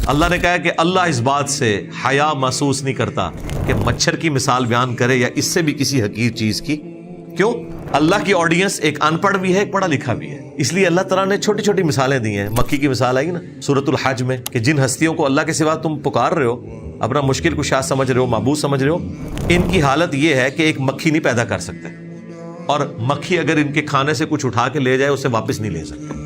اللہ نے کہا کہ اللہ اس بات سے حیا محسوس نہیں کرتا کہ مچھر کی مثال بیان کرے یا اس سے بھی کسی حقیر چیز کی. کیوں؟ اللہ کی آڈینس ایک ان پڑھ بھی ہے، ایک پڑھا لکھا بھی ہے، اس لیے اللہ تعالیٰ نے چھوٹی چھوٹی مثالیں دی ہیں. مکی کی مثال آئی نا سورۃ الحج میں کہ جن ہستیوں کو اللہ کے سوا تم پکار رہے ہو، اپنا مشکل کشا سمجھ رہے ہو، معبود سمجھ رہے ہو، ان کی حالت یہ ہے کہ ایک مکھی نہیں پیدا کر سکتے، اور مکھی اگر ان کے کھانے سے کچھ اٹھا کے لے جائے اسے واپس نہیں لے سکتے.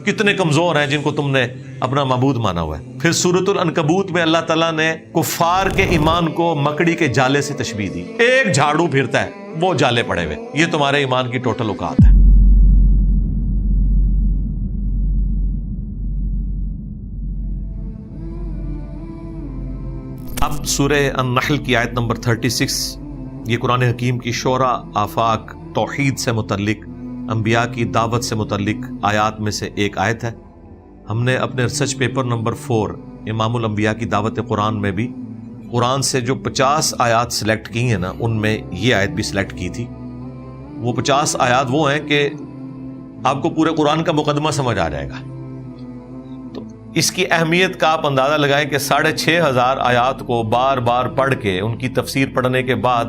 کتنے کمزور ہیں جن کو تم نے اپنا معبود مانا ہوا ہے. پھر سورۃ العنکبوت میں اللہ تعالیٰ نے کفار کے ایمان کو مکڑی کے جالے سے تشبیہ دی. ایک جھاڑو پھرتا ہے وہ جالے پڑے ہوئے، یہ تمہارے ایمان کی ٹوٹل اوقات ہے. اب سورہ النحل کی آیت نمبر 36، یہ قرآن حکیم کی شعراء، آفاق، توحید سے متعلق، انبیاء کی دعوت سے متعلق آیات میں سے ایک آیت ہے. ہم نے اپنے ریسرچ پیپر نمبر 4 امام الانبیاء کی دعوت قرآن میں بھی قرآن سے جو 50 آیات سلیکٹ کی ہیں نا، ان میں یہ آیت بھی سلیکٹ کی تھی. وہ 50 آیات وہ ہیں کہ آپ کو پورے قرآن کا مقدمہ سمجھ آ جائے گا. تو اس کی اہمیت کا آپ اندازہ لگائیں کہ 6500 آیات کو بار بار پڑھ کے ان کی تفسیر پڑھنے کے بعد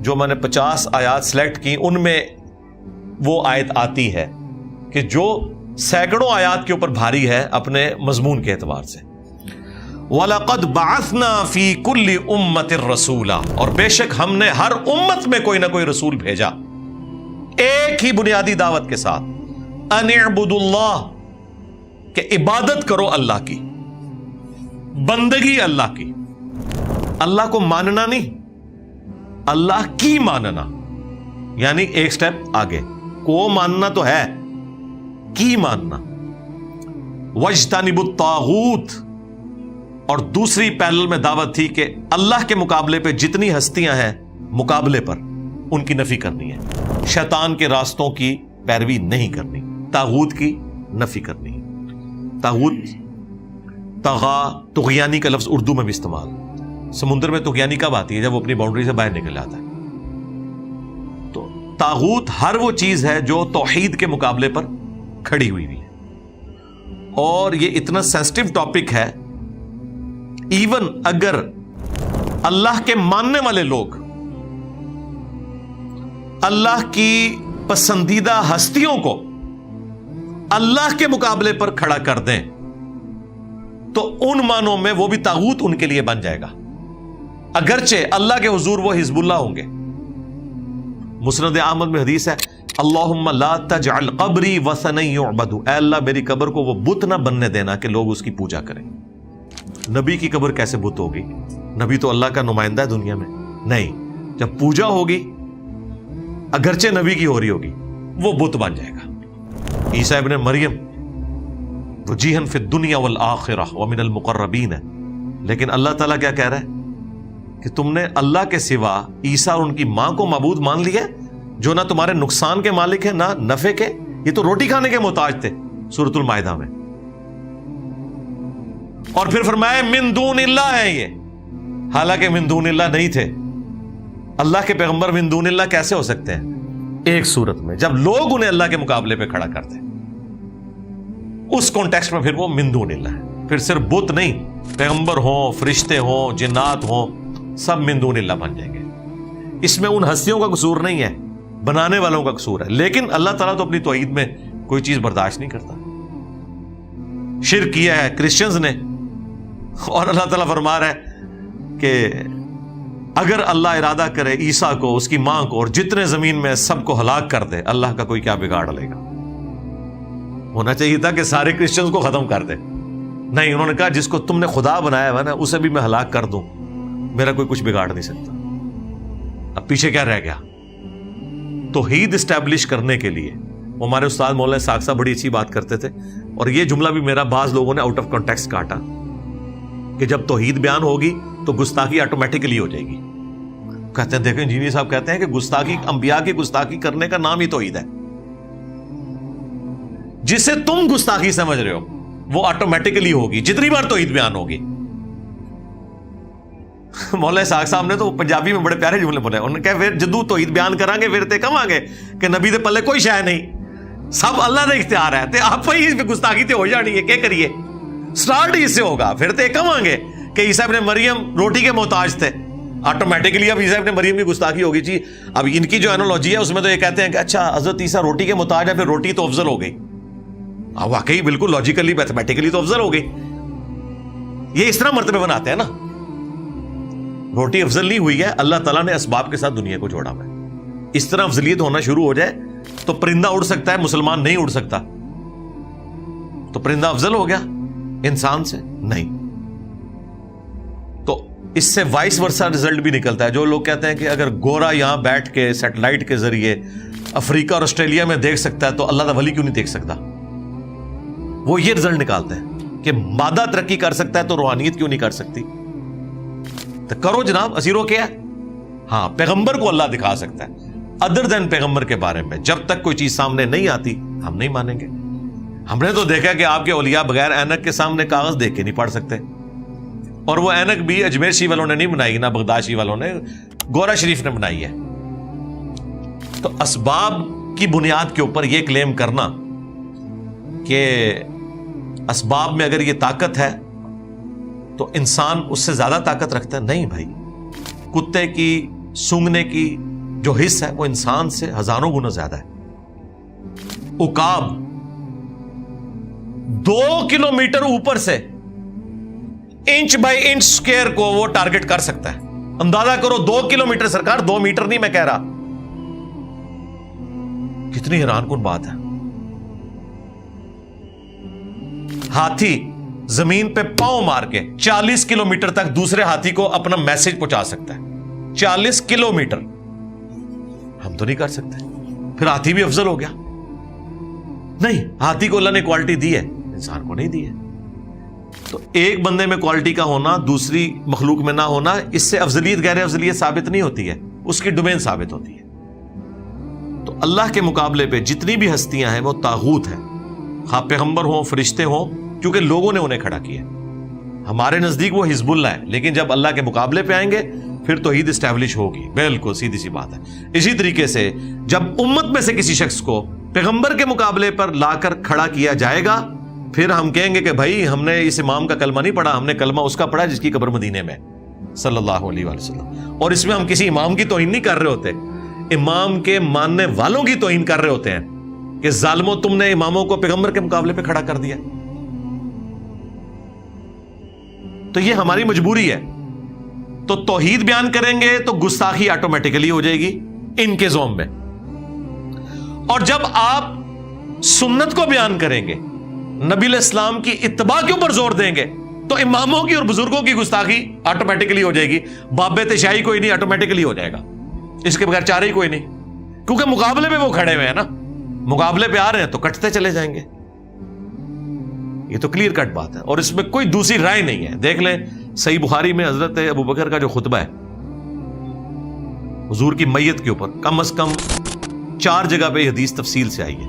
جو میں نے 50 آیات سلیکٹ کی، ان میں وہ آیت آتی ہے کہ جو سینکڑوں آیات کے اوپر بھاری ہے اپنے مضمون کے اعتبار سے. وَلَقَدْ بَعَثْنَا فِي كُلِّ أُمَّةٍ رَسُولًا، اور بے شک ہم نے ہر امت میں کوئی نہ کوئی رسول بھیجا ایک ہی بنیادی دعوت کے ساتھ، أَنِ اعْبُدُوا اللَّهَ، کہ عبادت کرو اللہ کی، بندگی اللہ کی. اللہ کو ماننا نہیں، اللہ کی ماننا، یعنی ایک سٹیپ آگے. کو ماننا تو ہے، کی ماننا. وَاجْتَنِبُوا الطَّاغُوتَ، اور دوسری پیرل میں دعوت تھی کہ اللہ کے مقابلے پہ جتنی ہستیاں ہیں مقابلے پر، ان کی نفی کرنی ہے. شیطان کے راستوں کی پیروی نہیں کرنی، طاغوت کی نفی کرنی. طاغوت، طغا، طغیانی کا لفظ اردو میں بھی استعمال. سمندر میں طغیانی کب آتی ہے؟ جب وہ اپنی باؤنڈری سے باہر نکل جاتا ہے. تو طاغوت ہر وہ چیز ہے جو توحید کے مقابلے پر کھڑی ہوئی ہے. اور یہ اتنا سینسٹیو ٹاپک ہے، ایون اگر اللہ کے ماننے والے لوگ اللہ کی پسندیدہ ہستیوں کو اللہ کے مقابلے پر کھڑا کر دیں تو ان معنوں میں وہ بھی طاغوت ان کے لیے بن جائے گا، اگرچہ اللہ کے حضور وہ حزب اللہ ہوں گے. مسند احمد میں حدیث ہے، اللہم لا تجعل قبری وثنا یعبد، اے اللہ میری قبر کو وہ بت نہ بننے دینا کہ لوگ اس کی پوجا کریں. نبی کی قبر کیسے بت ہوگی؟ نبی تو اللہ کا نمائندہ ہے دنیا میں. نہیں، جب پوجا ہوگی اگرچہ نبی کی ہو رہی ہوگی وہ بت بن جائے گا. عیسیٰ ابن مریم وجیہا فی الدنیا والآخرہ ومن المقربین ہے، لیکن اللہ تعالیٰ کیا کہہ رہا ہے کہ تم نے اللہ کے سوا عیسیٰ اور ان کی ماں کو معبود مان لیا جو نہ تمہارے نقصان کے مالک ہیں نہ نفع کے، یہ تو روٹی کھانے کے محتاج تھے سورۃ المائدہ میں. اور پھر فرمایا من دون اللہ ہے یہ، حالانکہ من دون اللہ نہیں تھے. اللہ کے پیغمبر من دون اللہ کیسے ہو سکتے ہیں؟ ایک صورت میں جب لوگ انہیں اللہ کے مقابلے پہ کھڑا کرتے ہیں، اس کانٹیکسٹ میں پھر وہ من دون اللہ ہے. پھر صرف بت نہیں، پیغمبر ہوں، فرشتے ہوں، جنات ہوں، سب من دون اللہ بن جائیں گے. اس میں ان ہستیوں کا قصور نہیں ہے، بنانے والوں کا قصور ہے. لیکن اللہ تعالیٰ تو اپنی توحید میں کوئی چیز برداشت نہیں کرتا. شرک کیا ہے کرسچنز نے، اور اللہ تعالیٰ فرما رہا ہے کہ اگر اللہ ارادہ کرے عیسیٰ کو، اس کی ماں کو اور جتنے زمین میں سب کو ہلاک کر دے، اللہ کا کوئی کیا بگاڑ لے گا. ہونا چاہیے تھا کہ سارے کرسچنز کو ختم کر دے، نہیں، انہوں نے کہا جس کو تم نے خدا بنایا ہوا نا اسے بھی میں ہلاک کر دوں، میرا کوئی کچھ بگاڑ نہیں سکتا. اب پیچھے کیا رہ گیا؟ توحید اسٹیبلش کرنے کے لیے وہ ہمارے استاد مولانا ساق صاحب بڑی اچھی بات کرتے تھے، اور یہ جملہ بھی میرا بعض لوگوں نے آؤٹ آف کانٹیکسٹ کاٹا کہ جب توحید بیان ہوگی تو گستاخی آٹومیٹکلی ہو جائے گی. کہتے ہیں دیکھیں انجینئر صاحب کہتے ہیں کہ گستاخی، انبیاء کی گستاخی کرنے کا نام ہی توحید ہے. جسے تم گستاخی سمجھ رہے ہو وہ آٹومیٹکلی ہوگی جتنی بار توحید بیان ہوگی. مولانا ساق صاحب نے تو پنجابی میں بڑے پیارے جملے بولے، انہوں نے کہا پھر جدو توحید بیان کریں گے پھر تے کم آگے کہ نبی دے پلے کوئی شے نہیں، سب اللہ نے اختیار ہے تے آپ ہی گستاخی تے ہو جانی ہے، کیا کریے؟ سٹارٹ ہی اس سے ہوگا. پھر تو کم آئیں گے کہ عیسیٰ ابن مریم روٹی کے محتاج تھے. آٹومیٹکلی اب عیسیٰ ابن مریم کی گستاخی ہوگی جی. اب ان کی جو اینالوجی ہے اس میں تو یہ کہتے ہیں کہ اچھا حضرت عیسیٰ روٹی کے محتاج ہے, پھر روٹی تو افضل ہو گئی. واقعی بالکل لاجیکلی میتھمیٹکلی تو افضل ہو گئی. یہ اس طرح مرتبے بناتے ہیں نا. روٹی افضل نہیں ہوئی ہے, اللہ تعالیٰ نے اسباب کے ساتھ دنیا کو جوڑا ہوا ہے. اس طرح افضلیت ہونا شروع ہو جائے تو پرندہ اڑ سکتا ہے, مسلمان نہیں اڑ سکتا. تو پرندہ افضل ہو گیا انسان سے؟ نہیں. تو اس سے وائس ورسا رزلٹ بھی نکلتا ہے. جو لوگ کہتے ہیں کہ اگر گورا یہاں بیٹھ کے سیٹلائٹ کے ذریعے افریقہ اور آسٹریلیا میں دیکھ سکتا ہے تو اللہ کا ولی کیوں نہیں دیکھ سکتا؟ وہ یہ رزلٹ نکالتے ہیں کہ مادہ ترقی کر سکتا ہے تو روحانیت کیوں نہیں کر سکتی؟ تو کرو جناب, اسیرو کیا ہے. ہاں, پیغمبر کو اللہ دکھا سکتا ہے. ادر دین پیغمبر کے بارے میں جب تک کوئی چیز سامنے نہیں آتی ہم نہیں مانیں گے. ہم نے تو دیکھا کہ آپ کے اولیاء بغیر اینک کے سامنے کاغذ دیکھ کے نہیں پڑھ سکتے. اور وہ اینک بھی اجمیر شی والوں نے نہیں بنائی, نہ بغداد شی والوں نے, گورا شریف نے بنائی ہے. تو اسباب کی بنیاد کے اوپر یہ کلیم کرنا کہ اسباب میں اگر یہ طاقت ہے تو انسان اس سے زیادہ طاقت رکھتا ہے, نہیں بھائی. کتے کی سونگنے کی جو حص ہے وہ انسان سے ہزاروں گنا زیادہ ہے. عقاب 2 کلومیٹر اوپر سے انچ بائی انچ سکوئر کو وہ ٹارگٹ کر سکتا ہے. اندازہ کرو 2 کلومیٹر, سرکار 2 میٹر نہیں میں کہہ رہا. کتنی حیران کن بات ہے. ہاتھی زمین پہ پاؤں مار کے 40 کلومیٹر تک دوسرے ہاتھی کو اپنا میسج پہنچا سکتا ہے. 40 کلومیٹر. ہم تو نہیں کر سکتے. پھر ہاتھی بھی افضل ہو گیا؟ نہیں, ہاتھی کو اللہ نے کوالٹی دی ہے, انسان کو نہیں دی ہے. تو ایک بندے میں کوالٹی کا ہونا دوسری مخلوق میں نہ ہونا, اس سے افضلیت غیر افضلیت ثابت نہیں ہوتی ہے, اس کی ڈومین ثابت ہوتی ہے. تو اللہ کے مقابلے پہ جتنی بھی ہستیاں ہیں وہ طاغوت ہیں, خواہ پیغمبر ہوں فرشتے ہوں, کیونکہ لوگوں نے انہیں کھڑا کیا. ہمارے نزدیک وہ حزب اللہ ہے, لیکن جب اللہ کے مقابلے پہ آئیں گے پھر توحید اسٹیبلش ہوگی. بالکل سیدھی سی بات ہے. اسی طریقے سے جب امت میں سے کسی شخص کو پیغمبر کے مقابلے پر لا کر کھڑا کیا جائے گا, پھر ہم کہیں گے کہ بھائی ہم نے اس امام کا کلمہ نہیں پڑھا, ہم نے کلمہ اس کا پڑھا جس کی قبر مدینے میں صلی اللہ علیہ وآلہ وسلم. اور اس میں ہم کسی امام کی توہین نہیں کر رہے ہوتے, امام کے ماننے والوں کی توہین کر رہے ہوتے ہیں کہ ظالموں تم نے اماموں کو پیغمبر کے مقابلے پہ کھڑا کر دیا. تو یہ ہماری مجبوری ہے. تو توحید بیان کریں گے تو گستاخی آٹومیٹکلی ہو جائے گی ان کے زوم میں. اور جب آپ سنت کو بیان کریں گے, نبی علیہ السلام کی اتباع کے اوپر زور دیں گے, تو اماموں کی اور بزرگوں کی گستاخی آٹومیٹکلی ہو جائے گی. باب تشیعی کوئی نہیں, آٹومیٹکلی ہو جائے گا. اس کے بغیر چارہ ہی کوئی نہیں, کیونکہ مقابلے پہ وہ کھڑے ہوئے ہیں نا, مقابلے پہ آ رہے ہیں تو کٹتے چلے جائیں گے. یہ تو کلیئر کٹ بات ہے, اور اس میں کوئی دوسری رائے نہیں ہے. دیکھ لیں صحیح بخاری میں حضرت ابو بکر کا جو خطبہ ہے حضور کی میت کے اوپر, کم از کم 4 جگہ پہ حدیث تفصیل سے آئی ہے.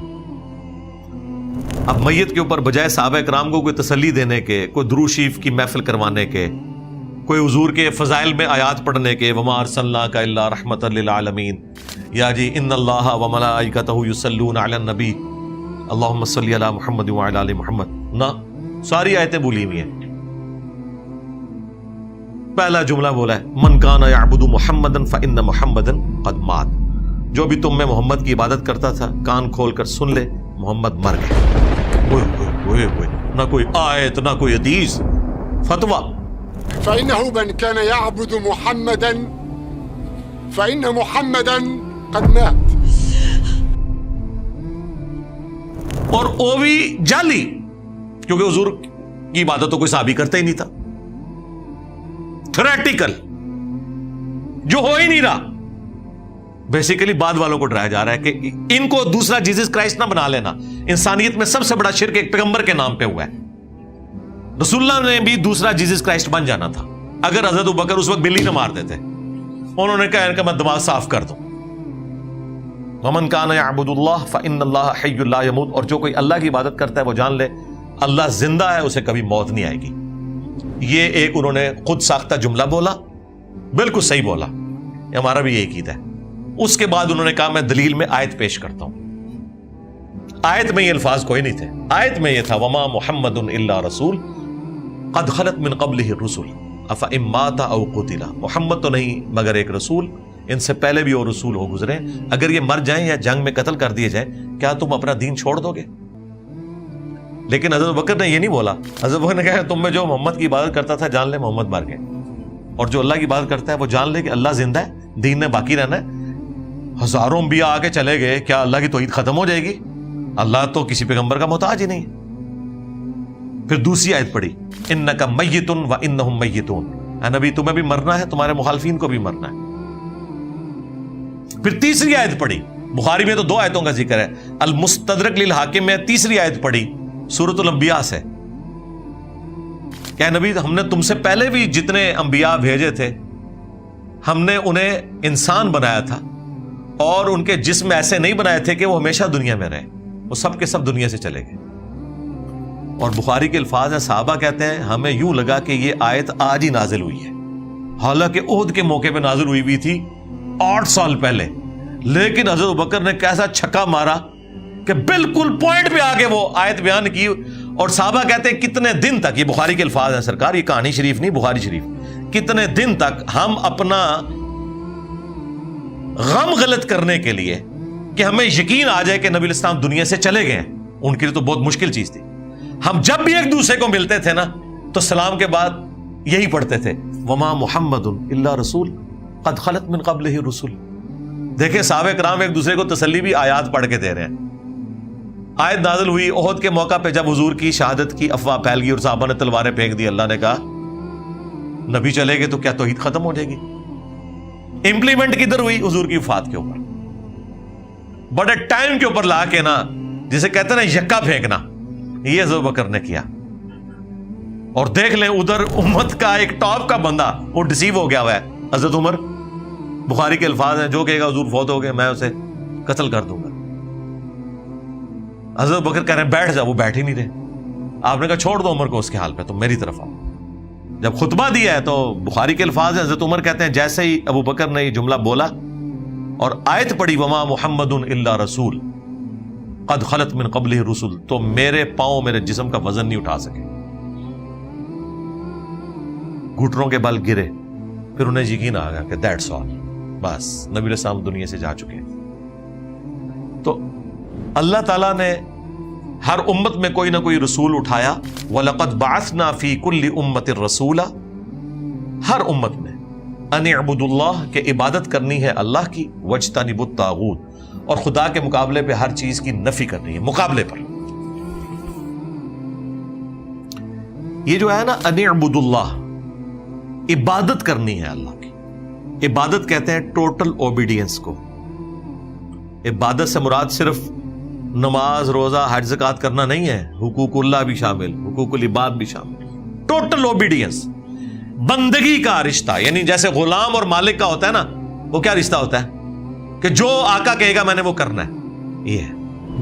اب میت کے اوپر بجائے صحابہ کرام کو کوئی تسلی دینے کے, کوئی درود شریف کی محفل کروانے کے, کوئی حضور کے فضائل میں آیات پڑھنے کے, وما ارسلناک الا رحمۃ للعالمین, یا جی ان اللہ وملائکتہ یصلون علی النبی اللہم صلی علی محمد وعلی آل محمد, نہ ساری آیتیں بولی ہوئی ہیں. پہلا جملہ بولا ہے من کان یعبد محمدا فإن محمدا قد مات, جو بھی تم میں محمد کی عبادت کرتا تھا کان کھول کر سن لے, محمد مر گئے. نہ کوئی آیت نہ کوئی حدیث, فتویٰ. فإنه من كان يعبد محمدا فإن محمدا قد مات. اور وہ بھی جعلی, کیونکہ حضور کی عبادت تو کوئی صحابی کرتا ہی نہیں تھا. تھریٹیکل جو ہو ہی نہیں رہا. بیسیکلی بعد والوں کو ڈرایا جا رہا ہے کہ ان کو دوسرا جیزس کرائسٹ نہ بنا لینا. انسانیت میں سب سے بڑا شرک ایک پیغمبر کے نام پہ ہوا ہے. رسول اللہ نے بھی دوسرا جیزس کرائسٹ بن جانا تھا اگر حضرت ابوبکر اس وقت بلی نہ مار دیتے. انہوں نے کہا ان کا میں دماغ صاف کر دوں. ومن کان یعبد اللہ فإن اللہ حی لا یموت, اور جو کوئی اللہ کی عبادت کرتا ہے وہ جان لے اللہ زندہ ہے, اسے کبھی موت نہیں آئے گی. یہ ایک انہوں نے خود ساختہ جملہ بولا, بالکل صحیح بولا, یہ ہمارا بھی یہ عقید ہے. اس کے بعد انہوں نے کہا میں دلیل میں آیت پیش کرتا ہوں. آیت میں یہ الفاظ کوئی نہیں تھے. آیت میں یہ تھا وما محمد الا رسول قد خلت من قبلہ الرسل افإن مات او قتل، محمد تو نہیں مگر ایک رسول، ان سے پہلے بھی اور رسول ہو گزرے، اگر یہ مر جائیں یا جنگ میں قتل کر دیے جائیں کیا تم اپنا دین چھوڑ دو گے؟ لیکن حضرت بکر نے یہ نہیں بولا، حضرت بکر نے کہا تم میں جو محمد کی عبادت کرتا تھا جان لے محمد مر گئے، اور جو اللہ کی عبادت کرتا ہے وہ جان لے کہ اللہ زندہ ہے، دین نے باقی رہنا ہے۔ ہزاروں انبیاء آ کے چلے گئے، کیا اللہ کی توحید ختم ہو جائے گی؟ اللہ تو کسی پیغمبر کا محتاج ہی نہیں۔ پھر دوسری آیت پڑھی انک میت و انہم میتون، اے نبی تمہیں بھی مرنا ہے، تمہارے مخالفین کو بھی مرنا ہے۔ پھر تیسری آیت پڑھی، بخاری میں تو 2 آیتوں کا ذکر ہے، المستدرک للحاکم میں تیسری آیت پڑھی سورۃ الانبیاء سے کہ اے نبی ہم نے تم سے پہلے بھی جتنے انبیاء بھیجے تھے ہم نے انہیں انسان بنایا تھا، اور ان کے جسم ایسے نہیں بنائے تھے کہ وہ ہمیشہ دنیا میں رہے، وہ سب کے سب دنیا سے چلے گئے۔ اور بخاری کے الفاظ ہیں، صحابہ کہتے ہیں ہمیں یوں لگا کہ یہ آیت آج ہی نازل ہوئی ہے، حالانکہ احد کے موقع پہ نازل ہوئی بھی تھی 8 سال پہلے، لیکن حضرت بکر نے کیسا چھکا مارا کہ بالکل پوائنٹ پہ آگے وہ آیت بیان کی۔ اور صحابہ کہتے ہیں کتنے دن تک، یہ بخاری کے الفاظ ہیں سرکار، یہ کہانی شریف نہیں بخاری شریف، کتنے دن تک ہم اپنا غم غلط کرنے کے لیے کہ ہمیں یقین آ جائے کہ نبی علیہ السلام دنیا سے چلے گئے ہیں، ان کے لیے تو بہت مشکل چیز تھی، ہم جب بھی ایک دوسرے کو ملتے تھے نا تو سلام کے بعد یہی پڑھتے تھے وما محمد الا رسول قد خلت من قبلہ الرسل۔ دیکھیں صحابہ کرام ایک دوسرے کو تسلی بھی آیات پڑھ کے دے رہے ہیں۔ آیت نازل ہوئی احد کے موقع پہ، جب حضور کی شہادت کی افواہ پھیل گئی اور صحابہ نے تلواریں پھینک دی، اللہ نے کہا نبی چلے گئے تو کیا توحید ختم ہو جائے گی؟ امپلیمنٹ کدھر ہوئی؟ حضور کی وفات کے اوپر، بڑے ٹائم کے اوپر لا کے نا، جسے کہتے ہیں نا یکا پھینکنا، یہ حضرت بکر نے کیا۔ اور دیکھ لیں ادھر امت کا ایک ٹاپ کا بندہ وہ ڈسیو ہو گیا ہوا ہے، حضرت عمر، بخاری کے الفاظ ہیں جو کہے گا حضور فوت ہو گئے میں اسے قتل کر دوں گا۔ حضرت بکر کہہ رہے ہیں بیٹھ جا، وہ بیٹھ ہی نہیں رہے، آپ نے کہا چھوڑ دو عمر کو اس کے حال پہ، تم میری طرف آؤ۔ جب خطبہ دیا ہے تو بخاری کے الفاظ ہیں، حضرت عمر کہتے ہیں جیسے ہی ابو بکر نے یہ جملہ بولا اور آیت پڑھی وما محمد الا رسول قد خلت من قبلہ الرسل، تو میرے پاؤں میرے جسم کا وزن نہیں اٹھا سکے، گھٹنوں کے بل گرے، پھر انہیں یقین آ گیا کہ دیٹس آل، بس نبی علیہ السلام دنیا سے جا چکے ہیں۔ تو اللہ تعالیٰ نے ہر امت میں کوئی نہ کوئی رسول اٹھایا، وَلَقَدْ بَعَثْنَا فِي كُلِّ أُمَّةٍ رَسُولًا، ہر امت میں ان اعبدوا اللہ، کہ عبادت کرنی ہے اللہ کی، وَاجْتَنِبُوا الطَّاغُوتَ، اور خدا کے مقابلے پہ ہر چیز کی نفی کرنی ہے، مقابلے پر۔ یہ جو ہے نا ان اعبدوا اللہ، عبادت کرنی ہے اللہ کی۔ عبادت کہتے ہیں ٹوٹل اوبیڈینس کو۔ عبادت سے مراد صرف نماز روزہ حج زکات کرنا نہیں ہے، حقوق اللہ بھی شامل، حقوق العباد بھی شامل، ٹوٹل اوبیڈینس، بندگی کا رشتہ، یعنی جیسے غلام اور مالک کا ہوتا ہے نا، وہ کیا رشتہ ہوتا ہے کہ جو آقا کہے گا میں نے وہ کرنا ہے، یہ ہے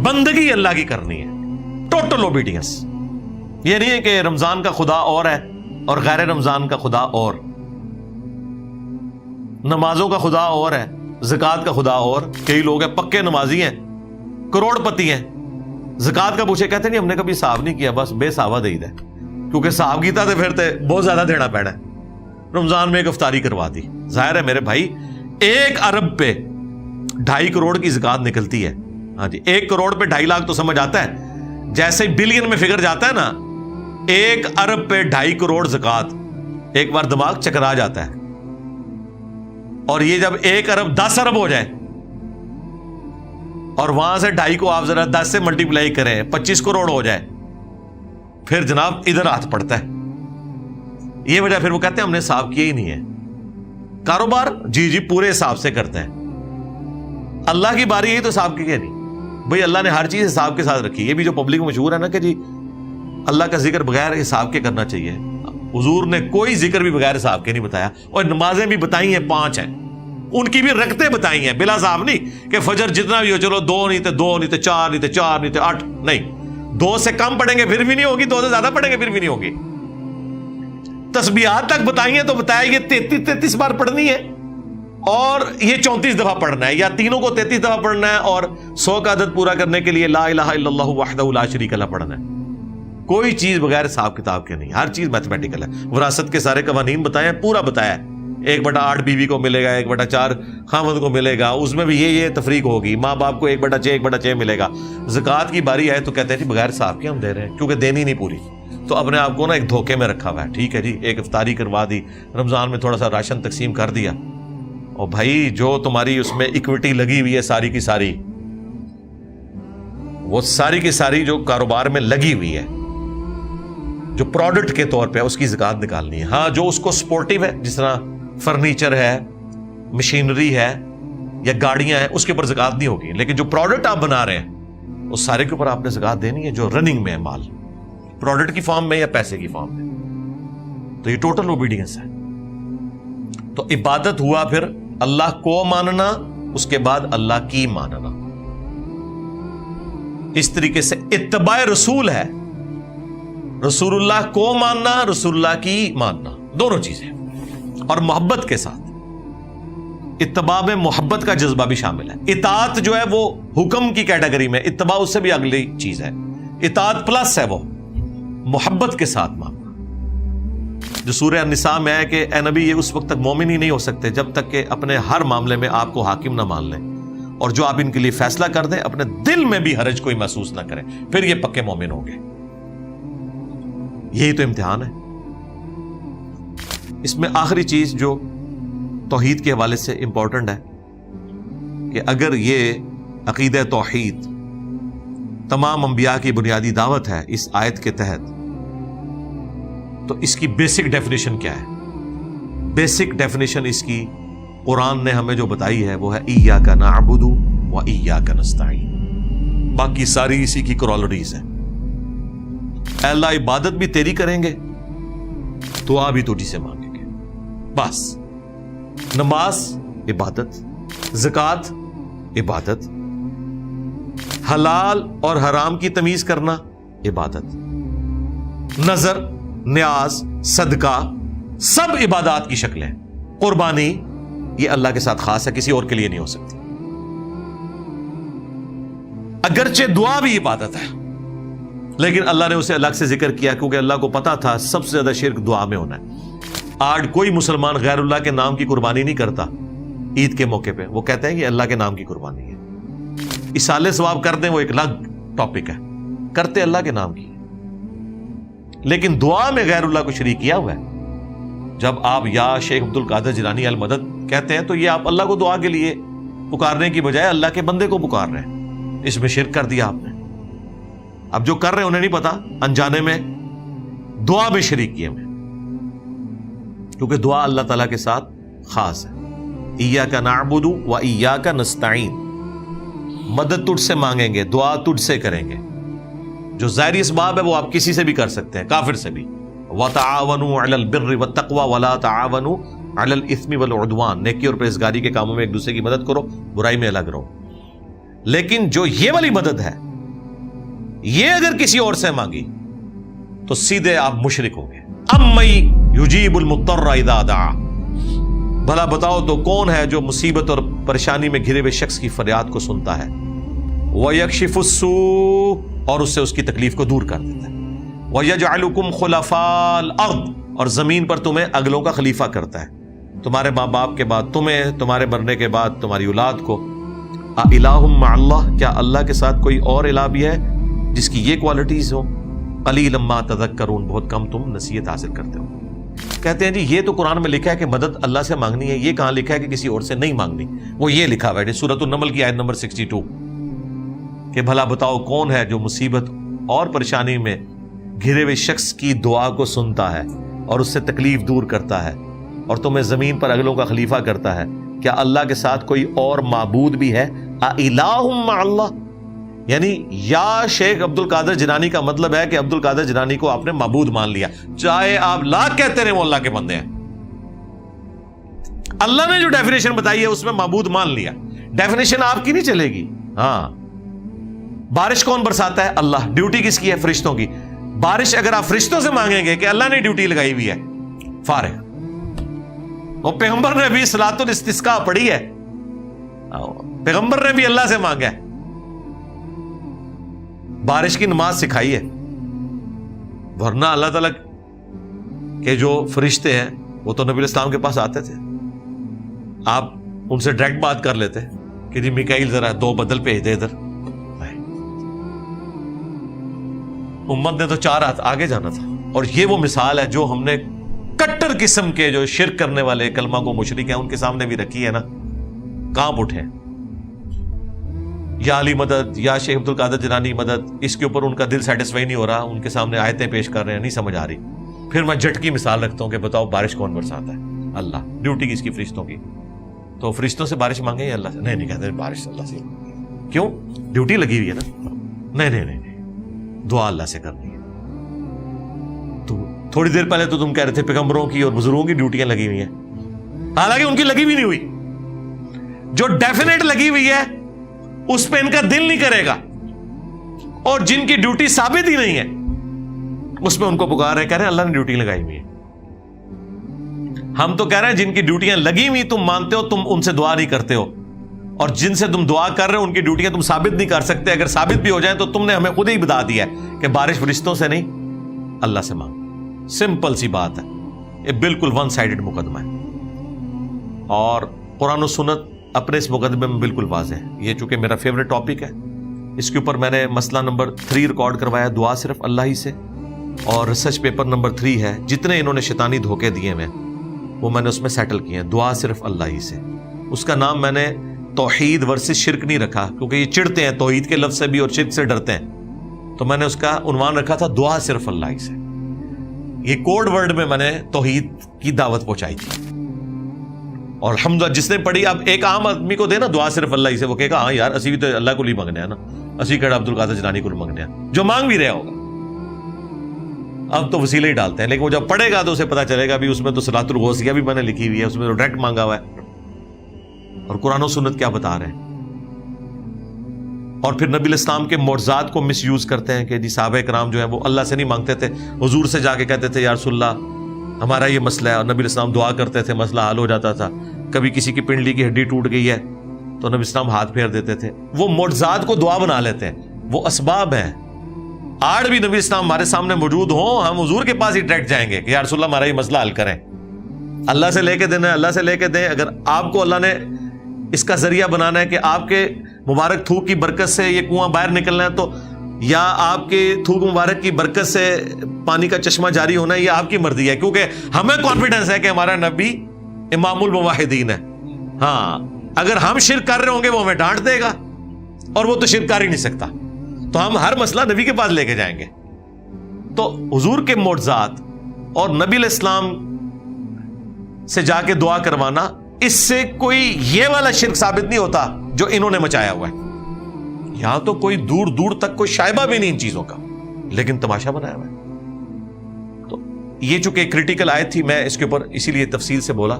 بندگی اللہ کی کرنی ہے، ٹوٹل اوبیڈینس۔ یہ نہیں ہے کہ رمضان کا خدا اور ہے اور غیر رمضان کا خدا اور، نمازوں کا خدا اور ہے، زکات کا خدا اور۔ کئی لوگ ہیں پکے نمازی ہیں، کروڑ پتی ہیں، زکات کا پوچھے کہتے نہیں ہم نے کبھی حساب نہیں کیا، بس بے حسابہ دے دے، کیونکہ حساب کیتا تو پھر تے بہت زیادہ دینا پینا ہے۔ رمضان میں ایک افطاری کروا دی، ظاہر ہے میرے بھائی 1 ارب پہ 2.5 کروڑ کی زکات نکلتی ہے۔ ہاں جی 1 کروڑ پہ 2.5 لاکھ تو سمجھ آتا ہے، جیسے بلین میں فگر جاتا ہے نا، 1 ارب پہ 2.5 کروڑ زکات، ایک بار دماغ چکرا جاتا ہے۔ اور یہ جب 1 ارب 10 ارب ہو جائے اور وہاں سے 2.5 کو آپ ذرا 10 سے ملٹیپلائی کریں 25 کروڑ ہو جائے، پھر جناب ادھر ہاتھ پڑتا ہے۔ یہ وجہ پھر وہ کہتے ہیں ہم نے حساب کیا ہی نہیں ہے۔ کاروبار جی پورے حساب سے کرتے ہیں، اللہ کی باری یہی تو حساب کی کیا نہیں بھائی، اللہ نے ہر چیز حساب کے ساتھ رکھی۔ یہ بھی جو پبلک مشہور ہے نا کہ جی اللہ کا ذکر بغیر حساب کے کرنا چاہیے، حضور نے کوئی ذکر بھی بغیر حساب کے نہیں بتایا، اور نمازیں بھی بتائی ہیں 5 ہیں، ان کی بھی رکعتیں بتائی ہیں بلا حساب، نہیں کہ فجر جتنا بھی ہو چلو 2 نہیں تو 2 نہیں تو 4 نہیں تو 4 نہیں تو 8، نہیں 2 سے کم پڑھیں گے پھر بھی نہیں ہوگی، 2 سے زیادہ پڑھیں گے پھر بھی نہیں ہوگی۔ تسبیحات تک بتائی ہیں تو بتایا یہ 33 بار پڑھنی ہے، اور یہ 34 دفعہ پڑھنا ہے، یا تینوں کو 33 دفعہ پڑھنا ہے، اور 100 کا عدد پورا کرنے کے لیے لا الہ الا اللہ وحدہ لا شریک لہ پڑھنا ہے۔ کوئی چیز بغیر حساب کتاب کے نہیں, ہر چیز میتھمیٹیکل ہے. وراثت کے سارے قوانین بتائے, پورا بتایا ہے. 1/8 بیوی کو ملے گا, 1/4 خامد کو ملے گا, اس میں بھی یہ تفریق ہوگی. ماں باپ کو 1/6 ملے گا. زکوٰۃ کی باری ہے تو کہتے ہیں جی بغیر حساب کے ہم دے رہے ہیں, کیونکہ دینی نہیں پوری, تو اپنے آپ کو نا ایک دھوکے میں رکھا ہوا ہے. ٹھیک ہے جی, ایک افطاری کروا دی, رمضان میں تھوڑا سا راشن تقسیم کر دیا, اور بھائی جو تمہاری اس میں اکوٹی لگی ہوئی ہے ساری کی ساری, وہ ساری کی ساری جو کاروبار میں لگی ہوئی ہے, جو پروڈکٹ کے طور پہ اس کی زکوٰۃ نکالنی ہے. ہاں جو اس کو سپورٹیو ہے, جس طرح فرنیچر ہے, مشینری ہے یا گاڑیاں ہیں, اس کے اوپر زکوٰۃ نہیں ہوگی. لیکن جو پروڈکٹ آپ بنا رہے ہیں اس سارے کے اوپر آپ نے زکوٰۃ دینی ہے, جو رننگ میں ہے مال, پروڈکٹ کی فارم میں یا پیسے کی فارم میں. تو یہ ٹوٹل اوبیڈینس ہے. تو عبادت ہوا پھر اللہ کو ماننا, اس کے بعد اللہ کی ماننا. اس طریقے سے اتباع رسول ہے, رسول اللہ کو ماننا, رسول اللہ کی ماننا, دونوں چیزیں. اور محبت کے ساتھ, اتباع میں محبت کا جذبہ بھی شامل ہے. اطاعت جو ہے وہ حکم کی کیٹیگری میں, اتباع اس سے بھی اگلی چیز ہے. اطاعت پلس ہے وہ محبت کے ساتھ ماننا. جو سورہ النساء میں ہے کہ اے نبی یہ اس وقت تک مومن ہی نہیں ہو سکتے جب تک کہ اپنے ہر معاملے میں آپ کو حاکم نہ مان لیں, اور جو آپ ان کے لیے فیصلہ کر دیں اپنے دل میں بھی حرج کوئی محسوس نہ کریں, پھر یہ پکے مومن ہوں گے. یہی تو امتحان ہے. اس میں آخری چیز جو توحید کے حوالے سے امپورٹنٹ ہے کہ اگر یہ عقیدہ توحید تمام انبیاء کی بنیادی دعوت ہے اس آیت کے تحت, تو اس کی بیسک ڈیفینیشن کیا ہے؟ بیسک ڈیفینیشن اس کی قرآن نے ہمیں جو بتائی ہے وہ ہے ایاک نعبد و ایاک نستعین. باقی ساری اسی کی کرولریز ہیں. اے اللہ عبادت بھی تیری کریں گے, دعا بھی تجھی سے مانگیں گے. بس نماز عبادت, زکوٰۃ عبادت, حلال اور حرام کی تمیز کرنا عبادت, نظر, نیاز, صدقہ, سب عبادات کی شکلیں. قربانی یہ اللہ کے ساتھ خاص ہے, کسی اور کے لیے نہیں ہو سکتی. اگرچہ دعا بھی عبادت ہے, لیکن اللہ نے اسے الگ سے ذکر کیا کیونکہ اللہ کو پتا تھا سب سے زیادہ شرک دعا میں ہونا ہے. آج کوئی مسلمان غیر اللہ کے نام کی قربانی نہیں کرتا. عید کے موقع پہ وہ کہتے ہیں کہ اللہ کے نام کی قربانی ہے. اصالے ثواب کر دیں وہ ایک الگ ٹاپک ہے, کرتے اللہ کے نام کی, لیکن دعا میں غیر اللہ کو شریک کیا ہوا ہے. جب آپ یا شیخ عبد القادر جیلانی المدد کہتے ہیں تو یہ آپ اللہ کو دعا کے لیے پکارنے کی بجائے اللہ کے بندے کو پکار رہے ہیں. اس میں شرک کر دیا آپ نے. اب جو کر رہے ہیں انہیں نہیں پتا, انجانے میں دعا میں شریک کیے ہوئے, کیونکہ دعا اللہ تعالیٰ کے ساتھ خاص ہے. ایاک نعبد و ایاک نستعین, مدد تجھ سے مانگیں گے, دعا تجھ سے کریں گے. جو ظاہری اسباب ہے وہ آپ کسی سے بھی کر سکتے ہیں, کافر سے بھی. وَتَعَاوَنُوا عَلَى الْبِرِّ وَالتَّقْوَى وَلَا تَعَاوَنُوا عَلَى الْإِثْمِ وَالْعُدْوَانِ. نیکی اور پرہیزگاری کے کاموں میں ایک دوسرے کی مدد کرو, برائی میں الگ رہو. لیکن جو یہ والی مدد ہے یہ اگر کسی اور سے مانگی تو سیدھے آپ مشرک ہوں گے. اَمَّن يُجِيبُ الْمُضْطَرَّ إِذَا دَعَا, بھلا بتاؤ تو کون ہے جو مصیبت اور پریشانی میں گھرے ہوئے شخص کی فریاد کو سنتا ہے. وَيَكْشِفُ السُّوءَ, اور اس سے اس کی تکلیف کو دور کر دیتا ہے. وَيَجْعَلُكُمْ خُلَفَاءَ الْأَرْضِ, اور زمین پر تمہیں اگلوں کا خلیفہ کرتا ہے, تمہارے ماں باپ کے بعد تمہیں, تمہارے مرنے کے بعد تمہاری اولاد کو. اِلَٰهٌ مَّعَ اللَّهِ, کیا اللہ کے ساتھ کوئی اور الہ بھی ہے جس کی یہ کوالٹیز ہو. قَلِيلًا مَّا تَذَكَّرُونَ, بہت کم تم نصیحت حاصل کرتے ہو. کہتے ہیں جی یہ تو قرآن میں لکھا ہے کہ مدد اللہ سے مانگنی ہے, یہ کہاں لکھا ہے کہ کسی اور سے نہیں مانگنی؟ وہ یہ لکھا ہوا ہے سورۃ النمل کی آیت نمبر 62 کہ بھلا بتاؤ کون ہے جو مصیبت اور پریشانی میں گھرے ہوئے شخص کی دعا کو سنتا ہے اور اس سے تکلیف دور کرتا ہے اور تمہیں زمین پر اگلوں کا خلیفہ کرتا ہے. کیا اللہ کے ساتھ کوئی اور معبود بھی ہے؟ اِلَٰهٌ مَّعَ اللَّهِ, یعنی یا شیخ عبد القادر جیلانی کا مطلب ہے کہ عبد القادر جیلانی کو آپ نے معبود مان لیا, چاہے آپ لاکھ کہتے رہے وہ اللہ کے بندے ہیں. اللہ نے جو ڈیفینیشن بتائی ہے اس میں معبود مان لیا, ڈیفینیشن آپ کی نہیں چلے گی. ہاں, بارش کون برساتا ہے؟ اللہ. ڈیوٹی کس کی ہے؟ فرشتوں کی. بارش اگر آپ فرشتوں سے مانگیں گے کہ اللہ نے ڈیوٹی لگائی ہوئی ہے, فارغ. وہ پیغمبر نے بھی صلاۃ الاستسقاء پڑھی ہے, پیغمبر نے بھی اللہ سے مانگا ہے, بارش کی نماز سکھائی ہے. ورنہ اللہ تعالیٰ کے جو فرشتے ہیں وہ تو نبی الاسلام کے پاس آتے تھے, آپ ان سے ڈائریکٹ بات کر لیتے کہ جی میکائیل ذرا 2 بدل بھیج دے ادھر. امت نے تو 4 ہاتھ آگے جانا تھا. اور یہ وہ مثال ہے جو ہم نے کٹر قسم کے جو شرک کرنے والے کلمہ کو مشرک ہیں ان کے سامنے بھی رکھی ہے نا, کانپ اٹھے. یا علی مدد, یا شیخ عبد القادر جیلانی مدد, اس کے اوپر ان کا دل سیٹسفائی نہیں ہو رہا, ان کے سامنے آیتیں پیش کر رہے ہیں, نہیں سمجھ آ رہی. پھر میں جٹ کی مثال رکھتا ہوں کہ بتاؤ بارش کون برساتا ہے؟ اللہ. ڈیوٹی کس کی؟ فرشتوں کی. تو فرشتوں سے بارش مانگے یا اللہ سے؟ نہیں کہتے بارش اللہ سے. کیوں؟ ڈیوٹی لگی ہوئی ہے نا. نہیں, دعا اللہ سے کرنی ہے. تو تھوڑی دیر پہلے تو تم کہہ رہے تھے پیغمبروں کی اور بزرگوں کی ڈیوٹیاں لگی ہوئی ہیں, حالانکہ ان کی لگی بھی نہیں ہوئی. جو ڈیفینیٹ لگی ہوئی ہے اس پہ ان کا دل نہیں کرے گا, اور جن کی ڈیوٹی ثابت ہی نہیں ہے اس میں ان کو پکار رہے, کہہ رہے ہیں اللہ نے ڈیوٹی لگائی ہوئی ہے. ہم تو کہہ رہے ہیں جن کی ڈیوٹیاں لگی ہوئی تم مانتے ہو, تم ان سے دعا نہیں کرتے ہو, اور جن سے تم دعا کر رہے ہو ان کی ڈیوٹیاں تم ثابت نہیں کر سکتے. اگر ثابت بھی ہو جائیں تو تم نے ہمیں خود ہی بتا دیا ہے کہ بارش فرشتوں سے نہیں اللہ سے مانگ. سمپل سی بات ہے, یہ بالکل ون سائیڈڈ مقدمہ ہے, اور قرآن و سنت اپنے اس مقدمے میں بالکل واضح ہے. یہ چونکہ میرا فیوریٹ ٹاپک ہے, اس کے اوپر میں نے مسئلہ نمبر 3 ریکارڈ کروایا, دعا صرف اللہ ہی سے, اور ریسرچ پیپر نمبر 3 ہے, جتنے انہوں نے شیطانی دھوکے دیے میں وہ میں نے اس میں سیٹل کیے ہیں, دعا صرف اللہ ہی سے. اس کا نام میں نے توحید ورسز شرک نہیں رکھا, کیونکہ یہ چڑھتے ہیں توحید کے لفظ سے بھی اور شرک سے ڈرتے ہیں, تو میں نے اس کا عنوان رکھا تھا دعا صرف اللہ ہی سے. یہ کوڈ ورڈ میں نے توحید کی دعوت پہنچائی تھی, اور الحمدللہ جس نے پڑھی, اب ایک عام آدمی کو دے نا دعا صرف اللہ ہی سے, وہ کہے گا ہاں یار اسی بھی تو اللہ کو ہی مانگنے ہیں نا, اسی کہڑا عبد القادر جیلانی کو مانگنے ہیں, جو مانگ بھی رہا ہوگا. اب تو وسیلے ہی ڈالتے ہیں, لیکن وہ جب پڑھے گا تو اسے پتا چلے گا بھی اس میں تو صلاۃ الغوثیہ بھی میں نے لکھی ہوئی ہے, اس میں تو ڈائریکٹ مانگا ہوا ہے, اور قرآن و سنت کیا بتا رہے ہیں. اور پھر نبی الاسلام کے معجزات کو مس یوز کرتے ہیں کہ جی صحابہ کرام جو ہیں وہ اللہ سے نہیں مانگتے تھے, حضور سے جا کے کہتے تھے یا رسول اللہ ہمارا یہ مسئلہ ہے, اور نبی الاسلام دعا کرتے تھے, مسئلہ حل ہو جاتا تھا. کبھی کسی کی پنڈلی کی ہڈی ٹوٹ گئی ہے تو نبی الاسلام ہاتھ پھیر دیتے تھے. وہ معجزات کو دعا بنا لیتے ہیں, وہ اسباب ہیں. آج بھی نبی اسلام ہمارے سامنے موجود ہوں, ہم حضور کے پاس ہی ڈائریکٹ جائیں گے کہ یا رسول اللہ ہمارا یہ مسئلہ حل کریں, اللہ سے لے کے دینا ہے, اللہ سے لے کے دیں. اگر آپ کو اللہ نے اس کا ذریعہ بنانا ہے کہ آپ کے مبارک تھوک کی برکت سے یہ کنواں باہر نکلنا ہے, تو یا آپ کے تھوک مبارک کی برکت سے پانی کا چشمہ جاری ہونا ہے, یہ آپ کی مرضی ہے, کیونکہ ہمیں کانفیڈنس ہے کہ ہمارا نبی امام الموحدین ہے. ہاں اگر ہم شرک کر رہے ہوں گے وہ ہمیں ڈانٹ دے گا, اور وہ تو شرک کر ہی نہیں سکتا, تو ہم ہر مسئلہ نبی کے پاس لے کے جائیں گے. تو حضور کے معجزات اور نبی الاسلام سے جا کے دعا کروانا, اس سے کوئی یہ والا شرک ثابت نہیں ہوتا جو انہوں نے مچایا ہوا ہے. یہاں تو کوئی دور دور تک کوئی شائبہ بھی نہیں ان چیزوں کا, لیکن تماشا بنایا ہوا ہے. تو یہ چونکہ کریٹیکل آیت تھی, میں اس کے اوپر اسی لیے تفصیل سے بولا.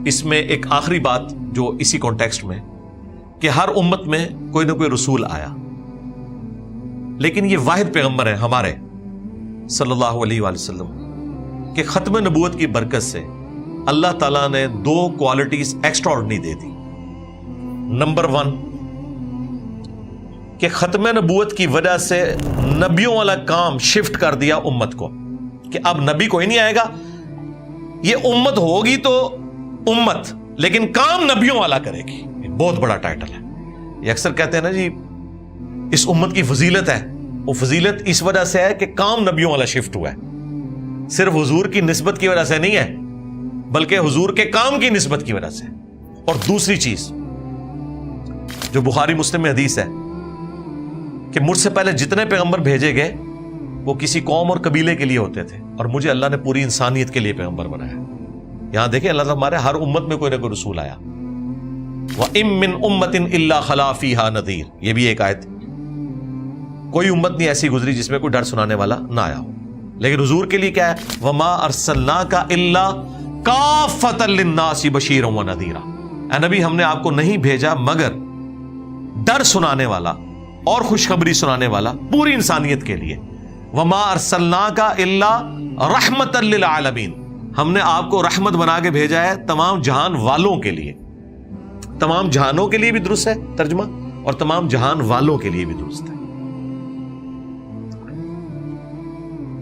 اس میں ایک آخری بات جو اسی کانٹیکسٹ میں, کہ ہر امت میں کوئی نہ کوئی رسول آیا, لیکن یہ واحد پیغمبر ہے ہمارے صلی اللہ علیہ وآلہ وسلم کہ ختم نبوت کی برکت سے اللہ تعالیٰ نے 2 کوالٹیز ایکسٹرا آرڈنری دے دی. نمبر 1 کہ ختم نبوت کی وجہ سے نبیوں والا کام شفٹ کر دیا امت کو, کہ اب نبی کوئی نہیں آئے گا, یہ امت ہوگی تو امت, لیکن کام نبیوں والا کرے گی. بہت بڑا ٹائٹل ہے. یہ اکثر کہتے ہیں نا جی اس امت کی فضیلت ہے, وہ فضیلت اس وجہ سے ہے کہ کام نبیوں والا شفٹ ہوا ہے, صرف حضور کی نسبت کی وجہ سے نہیں ہے, بلکہ حضور کے کام کی نسبت کی وجہ سے. اور دوسری چیز جو بخاری مسلم میں حدیث ہے کہ مجھ سے پہلے جتنے پیغمبر بھیجے گئے وہ کسی قوم اور قبیلے کے لیے ہوتے تھے, اور مجھے اللہ نے پوری انسانیت کے لیے پیغمبر بنایا. یہاں دیکھیں اللہ تعالیٰ ہمارے ہر امت میں کوئی نہ کوئی رسول آیا. وَإِن مِّن أُمَّةٍ إِلَّا خَلَا فِيهَا نَذِيرٌ, یہ بھی ایک آیت. کوئی امت نہیں ایسی گزری جس میں کوئی ڈر سنانے والا نہ آیا ہو. لیکن حضور کے لیے کیا ہے, وَمَا أَرْسَلْنَاكَ إِلَّا كَافَّةً لِلنَّاسِ بَشِيرًا وَنَذِيرًا, اے نبی ہم نے آپ کو نہیں بھیجا مگر ڈر سنانے والا اور خوشخبری سنانے والا پوری انسانیت کے لیے. وَمَا أَرْسَلْنَاكَ إِلَّا رَحْمَةً لِلْعَالَمِينَ, ہم نے آپ کو رحمت بنا کے بھیجا ہے تمام جہان والوں کے لیے. تمام جہانوں کے لیے بھی درست ہے ترجمہ, اور تمام جہان والوں کے لیے بھی درست ہے.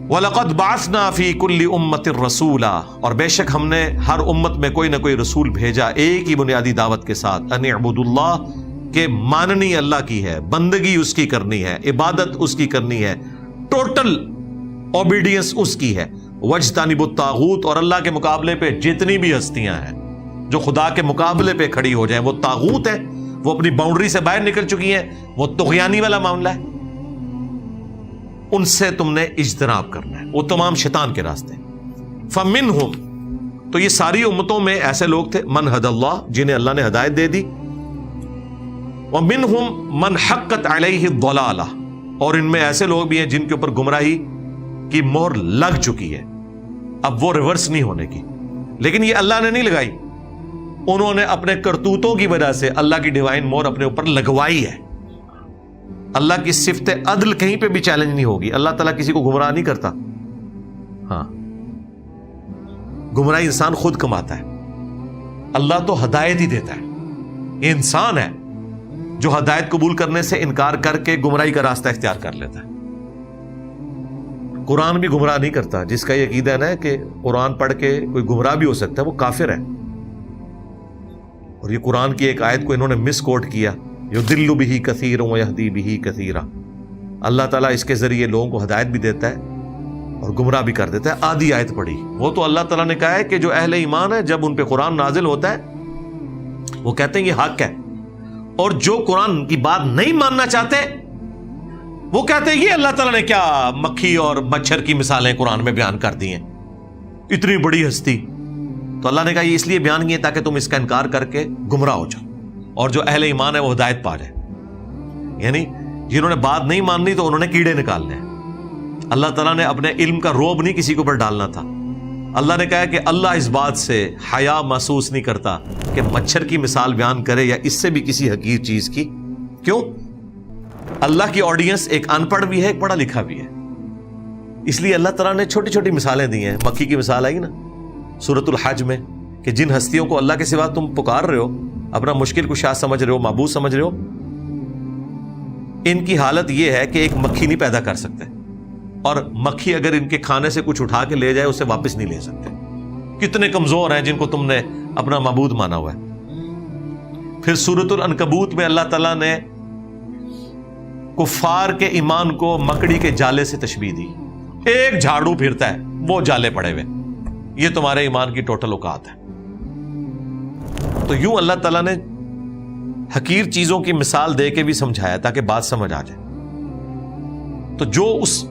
وَلَقَدْ بَعَثْنَا فِي كُلِّ أُمَّةٍ رَسُولًا، اور بے شک ہم نے ہر امت میں کوئی نہ کوئی رسول بھیجا ایک ہی بنیادی دعوت کے ساتھ، ان اعبدوا اللہ، کہ ماننی اللہ کی ہے، بندگی اس کی کرنی ہے، عبادت اس کی کرنی ہے، ٹوٹل اوبیڈینس اس کی ہے، وَاجْتَنِبُوا الطَّاغُوتَ، اور اللہ کے مقابلے پہ جتنی بھی ہستیاں ہیں جو خدا کے مقابلے پہ کھڑی ہو جائیں وہ طاغوت ہیں، وہ اپنی باؤنڈری سے باہر نکل چکی ہیں، وہ طغیانی والا معاملہ ہے، ان سے تم نے اجتناب کرنا ہے، وہ تمام شیطان کے راستے۔ فَمِنْهُمْ، تو یہ ساری امتوں میں ایسے لوگ تھے، من ہدی اللہ، جنہیں اللہ نے ہدایت دے دی، وَمِنْهُمْ مَنْ حَقَّتْ عَلَيْهِ الضَّلَالَةُ، اور ان میں ایسے لوگ بھی ہیں جن کے اوپر گمراہی کی مہر لگ چکی ہے، اب وہ ریورس نہیں ہونے کی، لیکن یہ اللہ نے نہیں لگائی، انہوں نے اپنے کرتوتوں کی وجہ سے اللہ کی ڈیوائن مہر اپنے اوپر لگوائی ہے۔ اللہ کی صفت عدل کہیں پہ بھی چیلنج نہیں ہوگی، اللہ تعالیٰ کسی کو گمراہ نہیں کرتا، ہاں گمراہی انسان خود کماتا ہے، اللہ تو ہدایت ہی دیتا ہے، یہ انسان ہے جو ہدایت قبول کرنے سے انکار کر کے گمراہی کا راستہ اختیار کر لیتا ہے۔ قرآن بھی گمراہ نہیں کرتا، جس کا یہ عقیدہ ہے نا کہ قرآن پڑھ کے کوئی گمراہ بھی ہو سکتا ہے وہ کافر ہے، اور یہ قرآن کی ایک آیت کو انہوں نے مس کوٹ کیا، یضل بہ کثیر ویہدی بہ کثیرا، اللہ تعالیٰ اس کے ذریعے لوگوں کو ہدایت بھی دیتا ہے اور گمراہ بھی کر دیتا ہے۔ آدھی آیت پڑھی، وہ تو اللہ تعالیٰ نے کہا ہے کہ جو اہل ایمان ہے جب ان پہ قرآن نازل ہوتا ہے وہ کہتے ہیں یہ حق ہے، اور جو قرآن کی بات نہیں ماننا چاہتے وہ کہتے ہیں یہ اللہ تعالیٰ نے کیا مکھی اور مچھر کی مثالیں قرآن میں بیان کر دی ہیں، اتنی بڑی ہستی، تو اللہ نے کہا یہ اس لیے بیان کیے تاکہ تم اس کا انکار کر کے گمراہ ہو جاؤ اور جو اہل ایمان ہے وہ ہدایت پا جائے، یعنی جنہوں نے بات نہیں ماننی تو انہوں نے کیڑے نکالنے ہیں۔ اللہ تعالیٰ نے اپنے علم کا روب نہیں کسی کے اوپر ڈالنا تھا، اللہ نے کہا کہ اللہ اس بات سے حیا محسوس نہیں کرتا کہ مچھر کی مثال بیان کرے یا اس سے بھی کسی حقیر چیز کی، کیوں؟ اللہ کی آڈینس ایک ان پڑھ بھی ہے ایک پڑھا لکھا بھی ہے، اس لیے اللہ تعالیٰ نے چھوٹی چھوٹی مثالیں دی ہیں۔ مکھی کی مثال آئی نا سورۃ الحج میں کہ جن ہستیوں کو اللہ کے سوا تم پکار رہے ہو، اپنا مشکل کشا سمجھ رہے ہو، معبود سمجھ رہے ہو، ان کی حالت یہ ہے کہ ایک مکھی نہیں پیدا کر سکتے، اور مکھی اگر ان کے کھانے سے کچھ اٹھا کے لے جائے اسے واپس نہیں لے سکتے، کتنے کمزور ہیں جن کو تم نے اپنا معبود مانا ہوا ہے۔ پھر سورۃ العنکبوت میں اللہ تعالیٰ نے کفار کے ایمان کو مکڑی کے جالے سے تشبیہ دی، ایک جھاڑو پھرتا ہے وہ جالے پڑے ہوئے، یہ تمہارے ایمان کی ٹوٹل اوقات ہے۔ تو یوں اللہ تعالیٰ نے حقیر چیزوں کی مثال دے کے بھی سمجھایا تاکہ بات سمجھ آ جائے، تو جو اس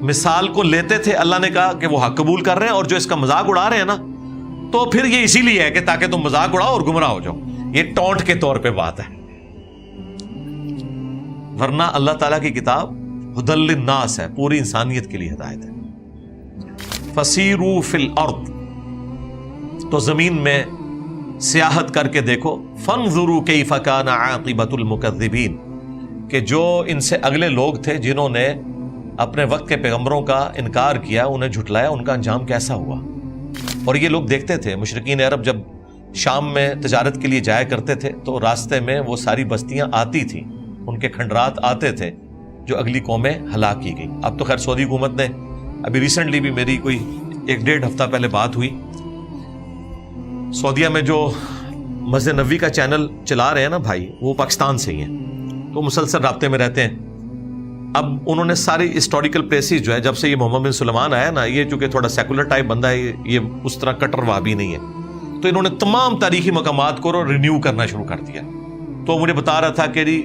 مثال کو لیتے تھے اللہ نے کہا کہ وہ حق قبول کر رہے ہیں، اور جو اس کا مذاق اڑا رہے ہیں نا تو پھر یہ اسی لیے ہے کہ تاکہ تم مذاق اڑاؤ اور گمراہ ہو جاؤ، یہ ٹونٹ کے طور پہ بات ہے، ورنہ اللہ تعالیٰ کی کتاب ہدی للناس ہے، پوری انسانیت کے لیے ہدایت ہے۔ فسیروا فی الارض، تو زمین میں سیاحت کر کے دیکھو، فانظروا کیف کان عاقبۃ المکذبین، کہ جو ان سے اگلے لوگ تھے جنہوں نے اپنے وقت کے پیغمبروں کا انکار کیا، انہیں جھٹلایا، ان کا انجام کیسا ہوا۔ اور یہ لوگ دیکھتے تھے، مشرکین عرب جب شام میں تجارت کے لیے جایا کرتے تھے تو راستے میں وہ ساری بستیاں آتی تھیں، ان کے کھنڈرات آتے تھے جو اگلی قومیں ہلاک کی گئی۔ اب تو خیر سعودی حکومت نے ابھی ریسنٹلی بھی میری کوئی 1-1.5 ہفتہ پہلے بات ہوئی، سعودیہ میں جو مسجد نبوی کا چینل چلا رہے ہیں نا بھائی، وہ پاکستان سے ہی ہیں، تو مسلسل رابطے میں رہتے ہیں۔ اب انہوں نے ساری ہسٹوریکل پلیسز جو ہے، جب سے یہ محمد بن سلمان آیا نا، یہ چونکہ تھوڑا سیکولر ٹائپ بندہ ہے، یہ اس طرح کٹر وہابی نہیں ہے، تو انہوں نے تمام تاریخی مقامات کو رینیو کرنا شروع کر دیا۔ تو مجھے بتا رہا تھا کہ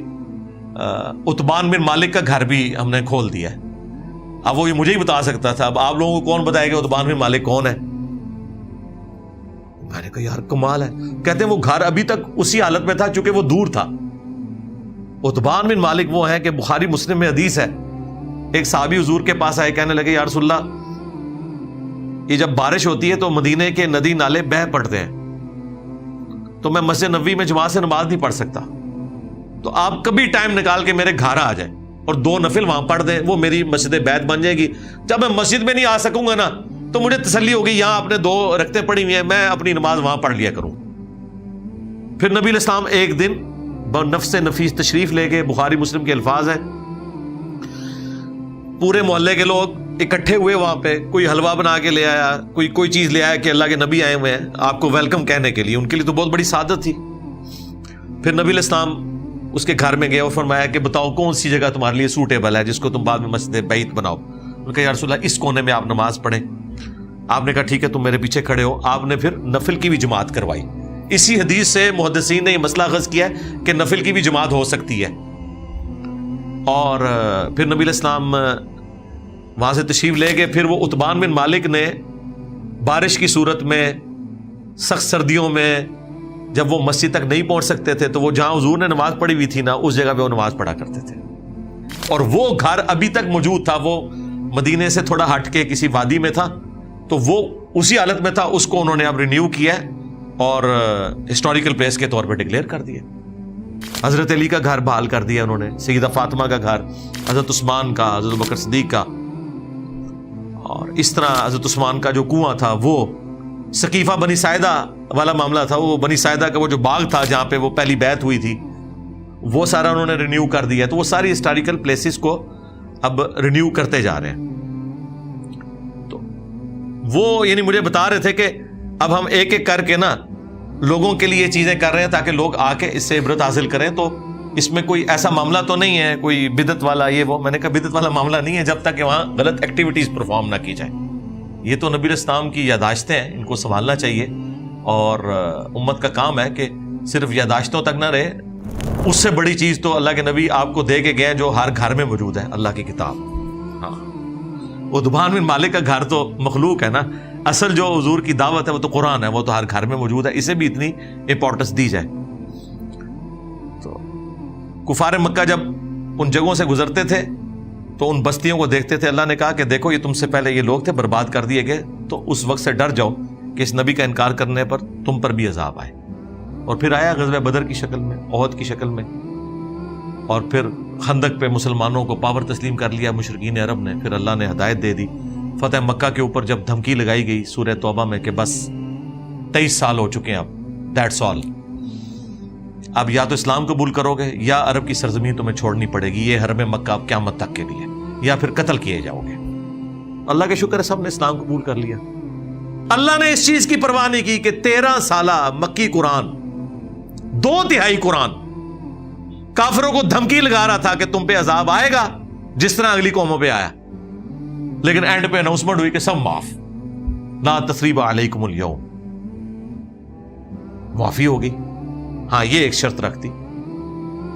عتبان بن مالک کا گھر بھی ہم نے کھول دیا ہے۔ اب وہ یہ مجھے ہی بتا سکتا تھا، اب آپ لوگوں کو کون بتائے گا عتبان بن مالک کون ہے؟ میں نے کہا یار کمال ہے، کہتے ہیں وہ گھر ابھی تک اسی حالت میں تھا چونکہ وہ دور تھا۔ عتبان بن مالک وہ ہیں کہ بخاری مسلم میں حدیث ہے، ایک صحابی حضور کے پاس آئے، کہنے لگے یا رسول اللہ، یہ جب بارش ہوتی ہے تو مدینے کے ندی نالے بہہ پڑتے ہیں، تو میں مسجد نبوی میں جماعت سے نماز نہیں پڑھ سکتا، تو آپ کبھی ٹائم نکال کے میرے گھر آ جائیں اور 2 نفل وہاں پڑھ دیں، وہ میری مسجد بیت بن جائے گی۔ جب میں مسجد میں نہیں آ سکوں گا نا تو مجھے تسلی ہوگی یہاں اپنے 2 رکعتیں پڑھی ہوئی ہیں، میں اپنی نماز وہاں پڑھ لیا کروں۔ پھر نبی علیہ السلام ایک دن نفس نفیس تشریف لے گئے، بخاری مسلم کے الفاظ ہیں، پورے محلے کے لوگ اکٹھے ہوئے وہاں پہ، کوئی حلوہ بنا کے لے آیا، کوئی چیز لے آیا کہ اللہ کے نبی آئے ہوئے ہیں آپ کو ویلکم کہنے کے لیے، ان کے لیے تو بہت بڑی سعادت تھی۔ پھر نبی علیہ السلام اس کے گھر میں گئے اور فرمایا کہ بتاؤ کون سی جگہ تمہارے لیے سوٹیبل ہے جس کو تم بعد میں مسجد بیت بناؤ۔ انہوں نے کہا یا رسول اللہ اس کونے میں آپ نماز پڑھیں۔ آپ نے کہا ٹھیک ہے تم میرے پیچھے کھڑے ہو۔ آپ نے پھر نفل کی بھی جماعت کروائی۔ اسی حدیث سے محدثین نے یہ مسئلہ اخذ کیا ہے کہ نفل کی بھی جماعت ہو سکتی ہے۔ اور پھر نبی علیہ السلام وہاں سے تشریف لے گئے۔ پھر وہ عتبان بن مالک نے بارش کی صورت میں، سخت سردیوں میں، جب وہ مسجد تک نہیں پہنچ سکتے تھے تو وہ جہاں حضور نے نماز پڑھی ہوئی تھی نا اس جگہ پہ وہ نماز پڑھا کرتے تھے۔ اور وہ گھر ابھی تک موجود تھا، وہ مدینے سے تھوڑا ہٹ کے کسی وادی میں تھا، تو وہ اسی حالت میں تھا۔ اس کو انہوں نے اب رینیو کیا اور ہسٹوریکل پلیس کے طور پہ ڈکلیئر کر دیا۔ حضرت علی کا گھر بحال کر دیا انہوں نے، سیدہ فاطمہ کا گھر، حضرت عثمان کا، حضرت بکر صدیق کا، اور اس طرح حضرت عثمان کا جو کنواں تھا، وہ سقیفہ بنی ساعدہ والا معاملہ تھا، وہ بنی ساعدہ کا وہ جو باغ تھا جہاں پہ وہ پہلی بیعت ہوئی تھی، وہ سارا انہوں نے رینیو کر دیا۔ تو وہ ساری ہسٹوریکل پلیسز کو اب رینیو کرتے جا رہے ہیں۔ تو وہ یعنی مجھے بتا رہے تھے کہ اب ہم ایک ایک کر کے نا لوگوں کے لیے چیزیں کر رہے ہیں تاکہ لوگ آ کے اس سے عبرت حاصل کریں۔ تو اس میں کوئی ایسا معاملہ تو نہیں ہے کوئی بدعت والا یہ وہ۔ میں نے کہا بدعت والا معاملہ نہیں ہے جب تک کہ وہاں غلط ایکٹیویٹیز پرفارم نہ کی جائے۔ یہ تو نبی الاسلام کی یادداشتیں ہیں، ان کو سنبھالنا چاہیے، اور امت کا کام ہے کہ صرف یادداشتوں تک نہ رہے۔ اس سے بڑی چیز تو اللہ کے نبی آپ کو دے کے گئے جو ہر گھر میں موجود ہے، اللہ کی کتاب۔ ہاں، عتبان بن مالک کا گھر تو مخلوق ہے نا، اصل جو حضور کی دعوت ہے وہ تو قرآن ہے، وہ تو ہر گھر میں موجود ہے، اسے بھی اتنی امپورٹنس دی جائے۔ تو کفار مکہ جب ان جگہوں سے گزرتے تھے تو ان بستیوں کو دیکھتے تھے، اللہ نے کہا کہ دیکھو یہ تم سے پہلے یہ لوگ تھے، برباد کر دیے گئے، تو اس وقت سے ڈر جاؤ کہ اس نبی کا انکار کرنے پر تم پر بھی عذاب آئے۔ اور پھر آیا غزوہ بدر کی شکل میں، احد کی شکل میں، اور پھر خندق پہ مسلمانوں کو پاور تسلیم کر لیا مشرکین عرب نے۔ پھر اللہ نے ہدایت دے دی۔ فتح مکہ کے اوپر جب دھمکی لگائی گئی سورہ توبہ میں کہ بس 23 سال ہو چکے ہیں، اب دیٹس آل، اب یا تو اسلام قبول کرو گے یا عرب کی سرزمین تمہیں چھوڑنی پڑے گی، یہ حرم مکہ اب قیامت تک کے لیے، یا پھر قتل کیے جاؤ گے۔ اللہ کا شکر ہے سب نے اسلام قبول کر لیا۔ اللہ نے اس چیز کی پرواہ نہیں کی کہ 13 سالہ مکی قرآن، 2/3 قرآن کافروں کو دھمکی لگا رہا تھا کہ تم پہ عذاب آئے گا جس طرح اگلی قوموں پہ آیا، لیکن اینڈ پہ اناؤنسمنٹ ہوئی کہ سب معاف، لا تثریب علیکم اليوم، معافی ہوگی۔ ہاں یہ ایک شرط رکھتی،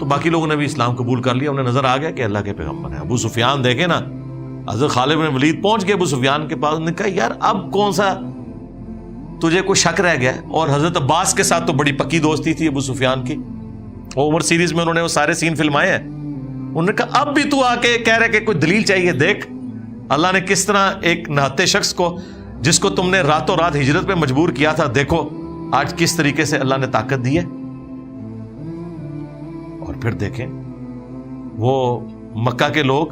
تو باقی لوگوں نے بھی اسلام قبول کر لیا، انہیں نظر آ گیا کہ اللہ کے پیغمبر ہیں۔ ابو سفیان دیکھے نا، حضرت خالد بن ولید پہنچ گئے ابو سفیان کے پاس، نے کہا یار اب کون سا تجھے کوئی شک رہ گیا؟ اور حضرت عباس کے ساتھ تو بڑی پکی دوستی تھی ابو سفیان کی، وہ عمر سیریز میں انہوں نے وہ سارے سین فلمائے ہیں۔ انہوں نے کہا اب بھی تو آ کے کہہ رہے کہ کوئی دلیل چاہیے، دیکھ اللہ نے کس طرح ایک نہتے شخص کو جس کو تم نے راتوں رات ہجرت پہ مجبور کیا تھا، دیکھو آج کس طریقے سے اللہ نے طاقت دی ہے۔ اور پھر دیکھیں وہ مکہ کے لوگ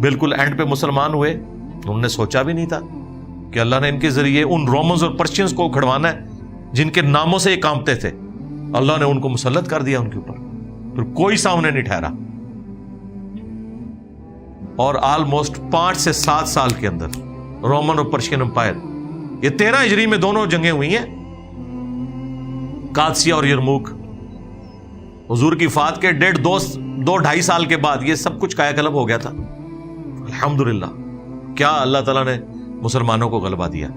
بالکل اینڈ پہ مسلمان ہوئے، انہوں نے سوچا بھی نہیں تھا کہ اللہ نے ان کے ذریعے ان رومنز اور پرشینز کو کھڑوانا ہے جن کے ناموں سے یہ کانپتے تھے، اللہ نے ان کو مسلط کر دیا ان کے اوپر، پھر کوئی سامنے نہیں ٹھہرا۔ اور آلموسٹ 5 سے 7 سال کے اندر رومن اور پرشین امپائر، یہ 13 ہجری میں دونوں جنگیں ہوئی ہیں، قادسیہ اور یرموک، حضور کی وفات کے 2.5 سال کے بعد یہ سب کچھ کایا کلب ہو گیا تھا۔ الحمدللہ کیا اللہ تعالیٰ نے مسلمانوں کو غلبہ دیا۔